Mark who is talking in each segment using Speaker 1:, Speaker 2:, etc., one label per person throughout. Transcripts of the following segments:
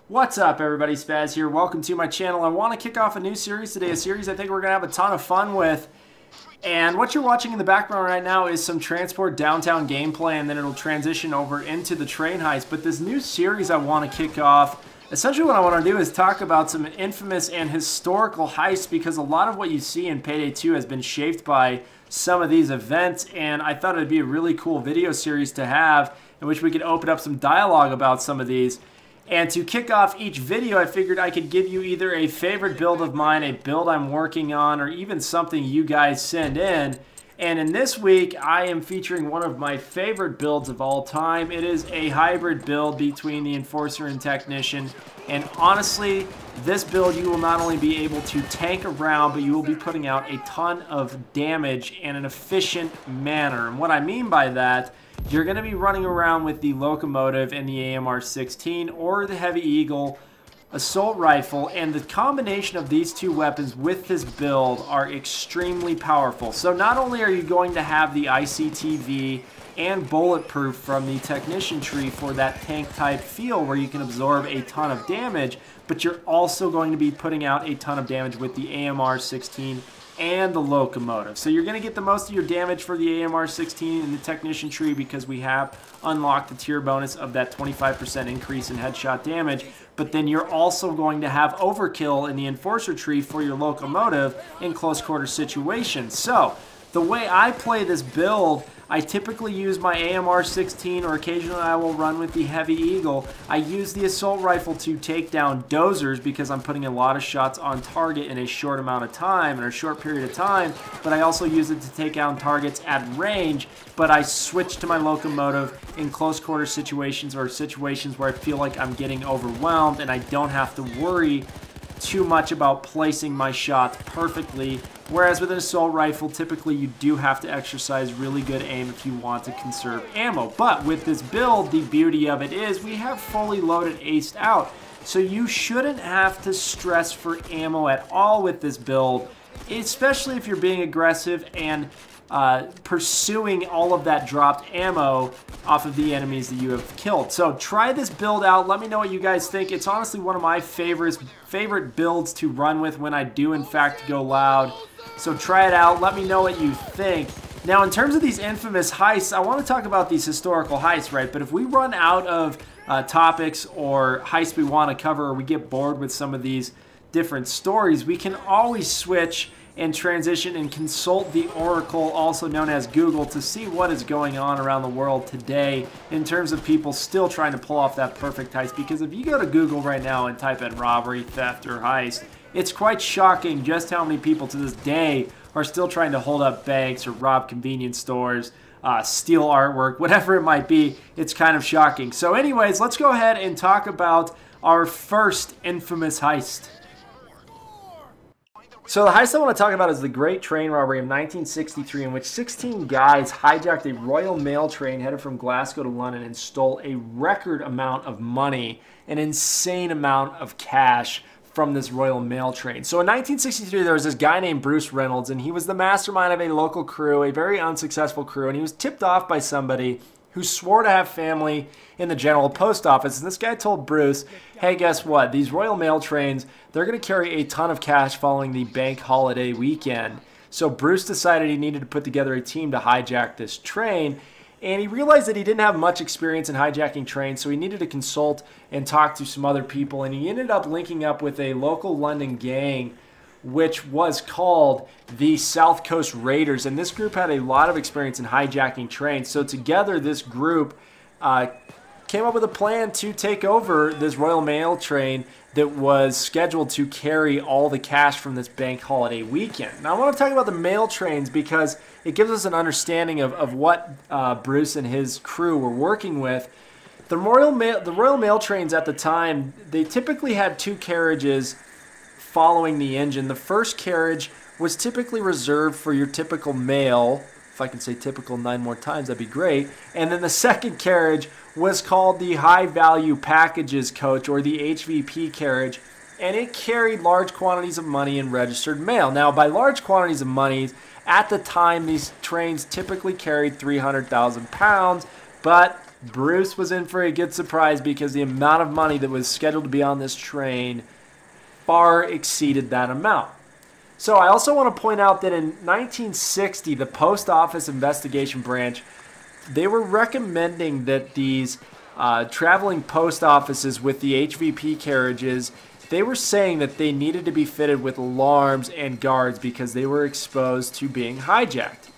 Speaker 1: What's up, everybody? Spaz here. Welcome to my channel. I want to kick off a new series today, a series I think we're going to have a ton of fun with. And what you're watching in the background right now is some transport downtown gameplay, and then it'll transition over into the train heist. But this new series I want to kick off, essentially what I want to do is talk about some infamous and historical heists, because a lot of what you see in Payday 2 has been shaped by some of these events, and I thought it'd be a really cool video series to have in which we could open up some dialogue about some of these. And to kick off each video, I figured I could give you either a favorite build of mine, a build I'm working on, or even something you guys send in. And in this week, I am featuring one of my favorite builds of all time. It is a hybrid build between the Enforcer and Technician. And honestly, this build you will not only be able to tank around, but you will be putting out a ton of damage in an efficient manner. And what I mean by that, you're going to be running around with the Locomotive and the AMR-16 or the Heavy Eagle assault rifle, and the combination of these two weapons with this build are extremely powerful. So not only are you going to have the ICTV and bulletproof from the Technician tree for that tank type feel where you can absorb a ton of damage, but you're also going to be putting out a ton of damage with the AMR-16 and the Locomotive. So you're going to get the most of your damage for the AMR-16 in the Technician tree because we have unlocked the tier bonus of that 25% increase in headshot damage, but then you're also going to have overkill in the Enforcer tree for your Locomotive in close quarter situations. So the way I play this build, I typically use my AMR-16, or occasionally I will run with the Heavy Eagle. I use the assault rifle to take down dozers because I'm putting a lot of shots on target in a short amount of time, in a short period of time, but I also use it to take down targets at range, but I switch to my Locomotive in close quarter situations or situations where I feel like I'm getting overwhelmed and I don't have to worry too much about placing my shots perfectly, whereas with an assault rifle typically you do have to exercise really good aim if you want to conserve ammo. But with this build, the beauty of it is we have fully loaded aced out, so you shouldn't have to stress for ammo at all with this build, especially if you're being aggressive and pursuing all of that dropped ammo off of the enemies that you have killed. So try this build out. Let me know what you guys think. It's honestly one of my favorite builds to run with when I do in fact go loud. So try it out. Let me know what you think. Now in terms of these infamous heists, I want to talk about these historical heists, right? But if we run out of topics or heists we want to cover, or we get bored with some of these different stories, we can always switch and transition and consult the Oracle, also known as Google, to see what is going on around the world today in terms of people still trying to pull off that perfect heist. Because if you go to Google right now and type in robbery, theft, or heist, it's quite shocking just how many people to this day are still trying to hold up banks or rob convenience stores, steal artwork, whatever it might be. It's kind of shocking. So anyways, let's go ahead and talk about our first infamous heist. So the heist I want to talk about is the Great Train Robbery of 1963, in which 16 guys hijacked a Royal Mail train headed from Glasgow to London and stole a record amount of money, an insane amount of cash from this Royal Mail train. So in 1963, there was this guy named Bruce Reynolds, and he was the mastermind of a local crew, a very unsuccessful crew, and he was tipped off by somebody who swore to have family in the General Post Office. And this guy told Bruce, hey, guess what? These Royal Mail trains, they're going to carry a ton of cash following the bank holiday weekend. So Bruce decided he needed to put together a team to hijack this train. And he realized that he didn't have much experience in hijacking trains, so he needed to consult and talk to some other people. And he ended up linking up with a local London gang, which was called the South Coast Raiders. And this group had a lot of experience in hijacking trains. So together, this group came up with a plan to take over this Royal Mail train that was scheduled to carry all the cash from this bank holiday weekend. Now, I want to talk about the mail trains because it gives us an understanding of what Bruce and his crew were working with. The Royal Mail trains at the time, they typically had two carriages following the engine. The first carriage was typically reserved for your typical mail. If I can say typical 9 more times, that'd be great. And then the second carriage was called the High Value Packages Coach, or the HVP carriage, and it carried large quantities of money and registered mail. Now, by large quantities of money, at the time, these trains typically carried 300,000 pounds, but Bruce was in for a good surprise because the amount of money that was scheduled to be on this train far exceeded that amount. So I also want to point out that in 1960, the Post Office Investigation Branch, they were recommending that these traveling post offices with the HVP carriages, they were saying that they needed to be fitted with alarms and guards because they were exposed to being hijacked.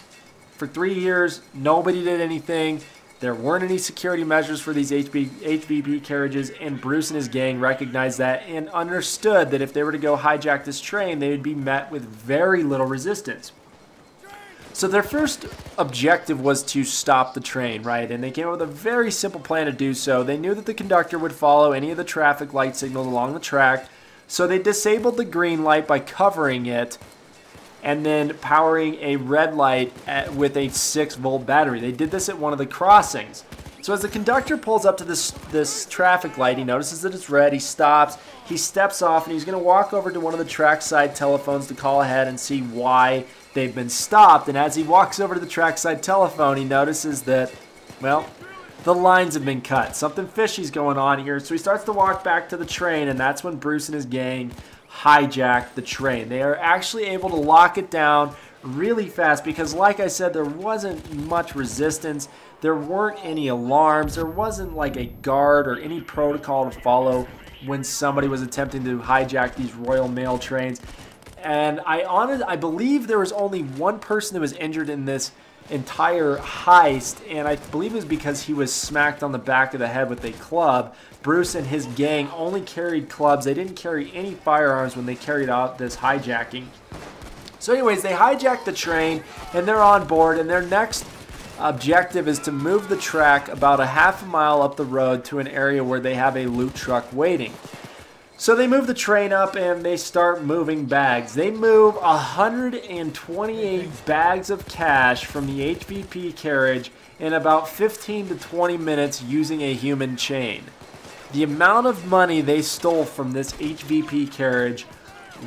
Speaker 1: For 3 years, nobody did anything. There weren't any security measures for these HVP carriages, and Bruce and his gang recognized that and understood that if they were to go hijack this train, they would be met with very little resistance. So their first objective was to stop the train, right? And they came up with a very simple plan to do so. They knew that the conductor would follow any of the traffic light signals along the track, so they disabled the green light by covering it and then powering a red light with a 6-volt battery. They did this at one of the crossings. So as the conductor pulls up to this traffic light, he notices that it's red, he stops, he steps off, and he's going to walk over to one of the trackside telephones to call ahead and see why they've been stopped. And as he walks over to the trackside telephone, he notices that, well, the lines have been cut. Something fishy's going on here. So he starts to walk back to the train, and that's when Bruce and his gang hijack the train. They are actually able to lock it down really fast because, like I said, there wasn't much resistance. There weren't any alarms. There wasn't like a guard or any protocol to follow when somebody was attempting to hijack these Royal Mail trains. And I believe there was only one person that was injured in this entire heist, and I believe it was because he was smacked on the back of the head with a club. Bruce and his gang only carried clubs. They didn't carry any firearms when they carried out this hijacking. So anyways, they hijacked the train, and they're on board, and their next objective is to move the track about a half a mile up the road to an area where they have a loot truck waiting. So they move the train up and they start moving bags. They move 128 bags of cash from the HVP carriage in about 15 to 20 minutes using a human chain. The amount of money they stole from this HVP carriage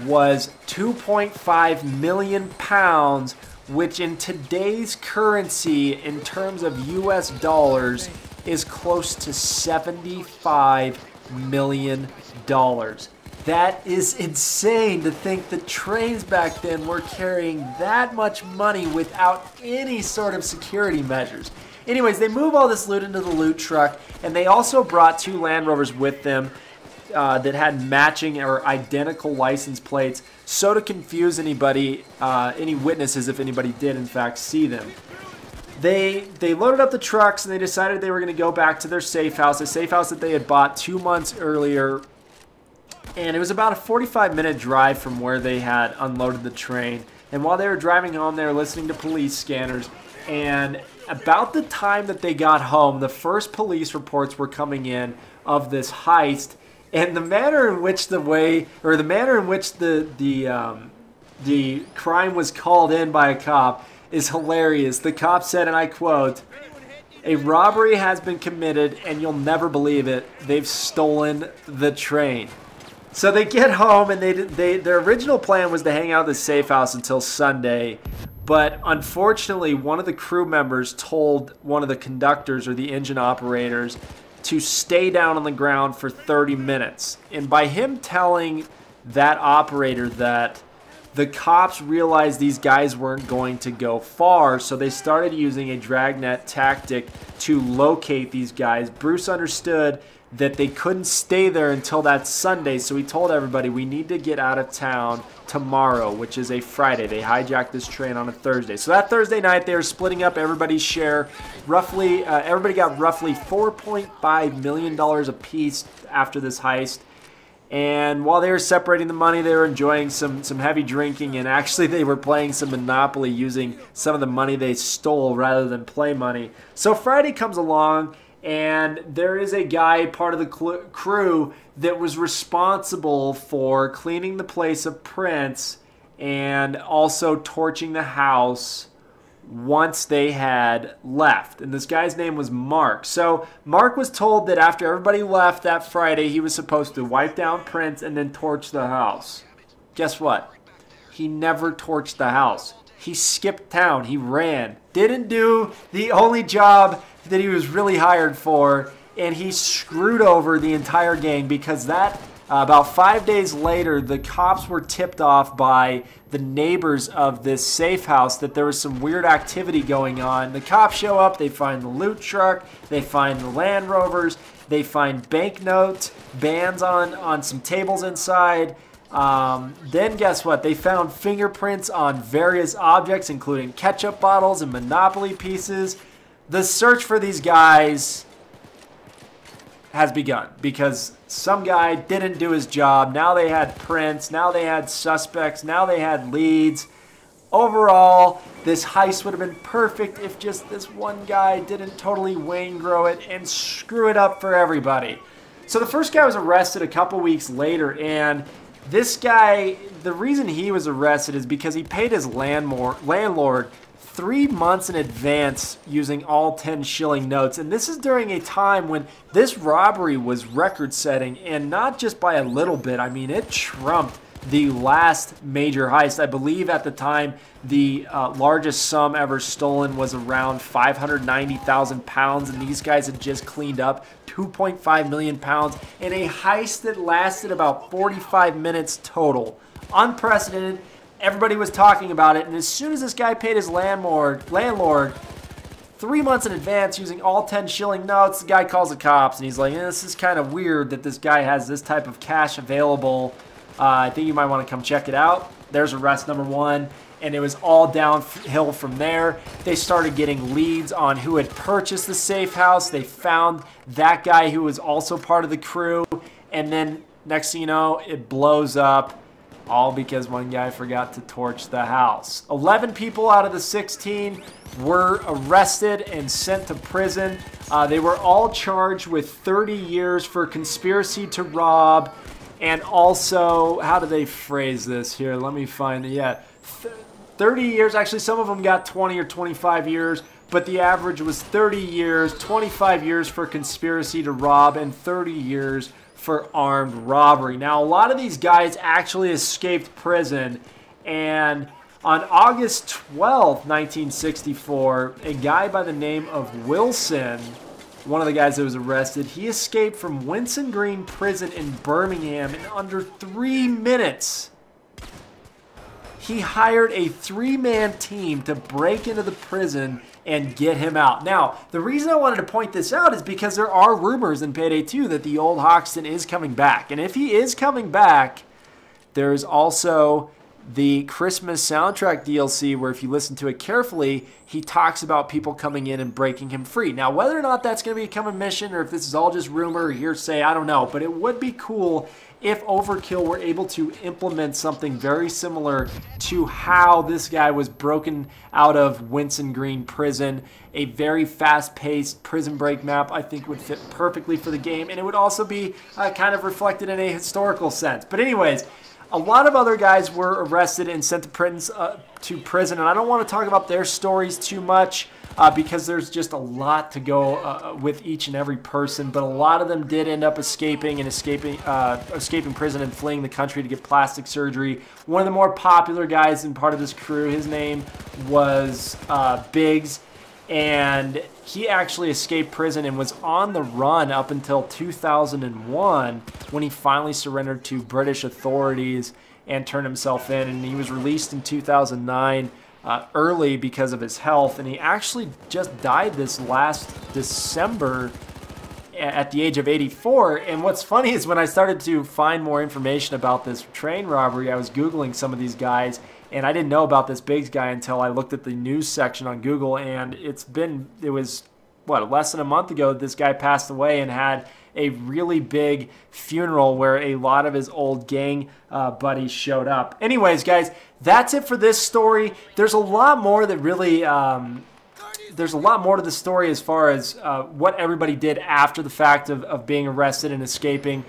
Speaker 1: was 2.5 million pounds, which in today's currency, in terms of US dollars, is close to $75 million. That is insane to think that trains back then were carrying that much money without any sort of security measures. Anyways, they move all this loot into the loot truck, and they also brought 2 Land Rovers with them that had matching or identical license plates, so to confuse anybody, any witnesses if anybody did in fact see them. They loaded up the trucks and they decided they were going to go back to their safe house, a safe house that they had bought 2 months earlier. And it was about a 45-minute drive from where they had unloaded the train. And while they were driving home, they were listening to police scanners. And about the time that they got home, the first police reports were coming in of this heist. And the manner in which the crime was called in by a cop is hilarious. The cop said, and I quote, "A robbery has been committed, and you'll never believe it. They've stolen the train." So they get home, and their original plan was to hang out at the safe house until Sunday. But unfortunately, one of the crew members told one of the conductors or the engine operators to stay down on the ground for 30 minutes. And by him telling that operator that, the cops realized these guys weren't going to go far, so they started using a dragnet tactic to locate these guys. Bruce understood that they couldn't stay there until that Sunday, so he told everybody, we need to get out of town tomorrow, which is a Friday. They hijacked this train on a Thursday. So that Thursday night, they were splitting up everybody's share. Roughly, everybody got roughly $4.5 million apiece after this heist. And while they were separating the money, they were enjoying some heavy drinking, and actually they were playing some Monopoly using some of the money they stole rather than play money. So Friday comes along, and there is a guy, part of the crew, that was responsible for cleaning the place of prints and also torching the house once they had left. And this guy's name was Mark. So Mark was told that after everybody left that Friday, he was supposed to wipe down prints and then torch the house. Guess what? He never torched the house. He skipped town. He ran. Didn't do the only job that he was really hired for, and he screwed over the entire gang because that about 5 days later, the cops were tipped off by the neighbors of this safe house that there was some weird activity going on. The cops show up, they find the loot truck, they find the Land Rovers, they find banknote bands on some tables inside. Then guess what? They found fingerprints on various objects, including ketchup bottles and Monopoly pieces. The search for these guys has begun because some guy didn't do his job. Now they had prints. Now they had suspects. Now they had leads. Overall, this heist would have been perfect if just this one guy didn't totally Wayne grow it and screw it up for everybody. So the first guy was arrested a couple weeks later, and this guy, the reason he was arrested is because he paid his landlord 3 months in advance using all 10 shilling notes. And this is during a time when this robbery was record-setting, and not just by a little bit. I mean, it trumped the last major heist. I believe at the time the largest sum ever stolen was around 590,000 pounds, and these guys had just cleaned up 2.5 million pounds in a heist that lasted about 45 minutes total. Unprecedented. Everybody was talking about it, and as soon as this guy paid his landlord 3 months in advance using all 10 shilling notes, the guy calls the cops, and he's like, this is kind of weird that this guy has this type of cash available. I think you might want to come check it out. There's arrest number 1, and it was all downhill from there. They started getting leads on who had purchased the safe house. They found that guy who was also part of the crew, and then next thing you know, it blows up, all because one guy forgot to torch the house. 11 people out of the 16 were arrested and sent to prison. They were all charged with 30 years for conspiracy to rob. And also, how do they phrase this here? Let me find it. Yeah, 30 years. Actually, some of them got 20 or 25 years, but the average was 30 years, 25 years for conspiracy to rob, and 30 years for armed robbery. Now, a lot of these guys actually escaped prison, and on August 12th, 1964, a guy by the name of Wilson, one of the guys that was arrested, he escaped from Winson Green Prison in Birmingham in under 3 minutes. He hired a 3-man team to break into the prison and get him out. Now, the reason I wanted to point this out is because there are rumors in Payday 2 that the old Hoxton is coming back. And if he is coming back, there's also the Christmas soundtrack DLC where if you listen to it carefully, he talks about people coming in and breaking him free. Now, whether or not that's going to become a mission or if this is all just rumor or hearsay, I don't know. But it would be cool if Overkill were able to implement something very similar to how this guy was broken out of Winson Green Prison. A very fast-paced prison break map I think would fit perfectly for the game, and it would also be kind of reflected in a historical sense. But anyways, a lot of other guys were arrested and sent to prison, and I don't want to talk about their stories too much because there's just a lot to go with each and every person. But a lot of them did end up escaping prison and fleeing the country to get plastic surgery. One of the more popular guys in part of this crew, his name was Biggs, and he actually escaped prison and was on the run up until 2001 when he finally surrendered to British authorities and turned himself in. And he was released in 2009 early because of his health. And he actually just died this last December at the age of 84. And what's funny is when I started to find more information about this train robbery, I was Googling some of these guys, and I didn't know about this Biggs guy until I looked at the news section on Google, and it was, what, less than a month ago this guy passed away and had a really big funeral where a lot of his old gang buddies showed up. Anyways, guys, that's it for this story. There's a lot more that really... there's a lot more to the story as far as what everybody did after the fact of being arrested and escaping,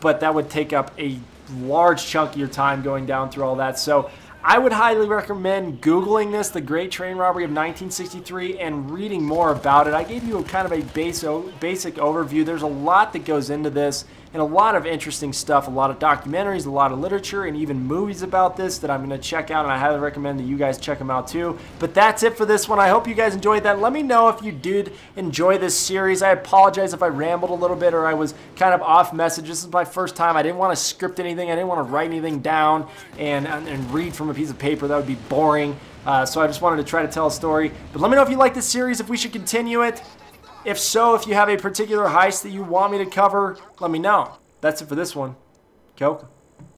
Speaker 1: but that would take up a large chunk of your time going down through all that. So I would highly recommend Googling this, the Great Train Robbery of 1963, and reading more about it. I gave you a kind of a basic overview. There's a lot that goes into this, and a lot of interesting stuff, a lot of documentaries, a lot of literature, and even movies about this that I'm going to check out, and I highly recommend that you guys check them out too. But that's it for this one. I hope you guys enjoyed that. Let me know if you did enjoy this series. I apologize if I rambled a little bit or I was kind of off message. This is my first time. I didn't want to script anything. I didn't want to write anything down and read from a piece of paper. That would be boring. So I just wanted to try to tell a story. But let me know if you like this series, if we should continue it. If so, if you have a particular heist that you want me to cover, let me know. That's it for this one. Go.